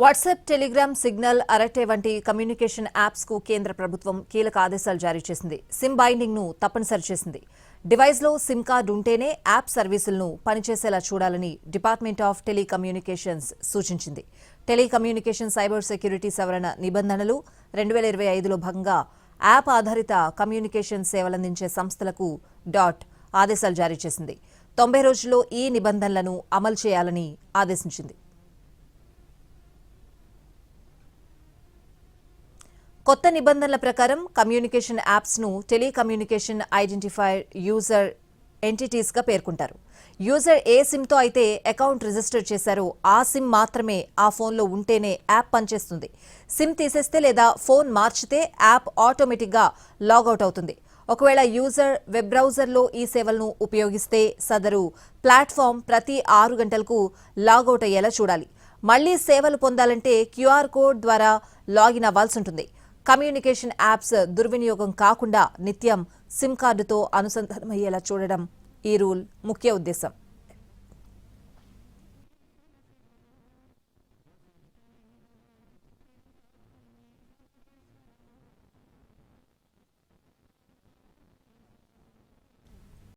WhatsApp, Telegram, signal, అరటే వంటి communication apps కు కేంద్ర ప్రభుత్వం కీలక ఆదేశాలు జారీ చేసింది. సిమ్ బైండింగ్ ను తప్పనిసరి చేసింది. డివైస్ లో సిమ్ కార్డు ఉంటేనే యాప్ సర్వీసులను పనిచేసేలా చూడాలని డిపార్ట్మెంట్ ఆఫ్ టెలికమ్యూనికేషన్స్ సూచించింది. టెలికమ్యూనికేషన్ సైబర్ సెక్యూరిటీ సవరణ నిబంధనలు 2025లో భాగంగా యాప్ ఆధారిత కమ్యూనికేషన్ సేవలందించే సంస్థలకు ఆదేశాలు జారీ చేసింది. 90 రోజుల్లో ఈ నిబంధనలను అమలు చేయాలని ఆదేశించింది. కొత్త నిబంధనల ప్రకారం కమ్యూనికేషన్ యాప్స్ ను టెలికమ్యూనికేషన్ ఐడెంటిఫైర్ యూజర్ ఎంటిటీస్ గా పేర్కొంటారు. యూజర్ ఏ సిమ్ తో అయితే అకౌంట్ రిజిస్టర్ చేశారో ఆ సిమ్ మాత్రమే ఆ ఫోన్లో ఉంటేనే యాప్ పనిచేస్తుంది. సిమ్ తీసేస్తే లేదా ఫోన్ మార్చితే యాప్ ఆటోమేటిక్ గా లాగౌట్ అవుతుంది. ఒకవేళ యూజర్ వెబ్ బ్రౌజర్లో ఈ సేవలను ఉపయోగిస్తే సదరు ప్లాట్ఫామ్ ప్రతి 6 గంటలకు లాగౌట్ అయ్యేలా చూడాలి. మళ్లీ సేవలు పొందాలంటే క్యూఆర్ కోడ్ ద్వారా లాగిన్ అవ్వాల్సి ఉంటుంది. కమ్యూనికేషన్ యాప్స్ దుర్వినియోగం కాకుండా నిత్యం సిమ్ కార్డుతో అనుసంధానమయ్యేలా చూడడం ఈ రూల్ ముఖ్య ఉద్దేశం.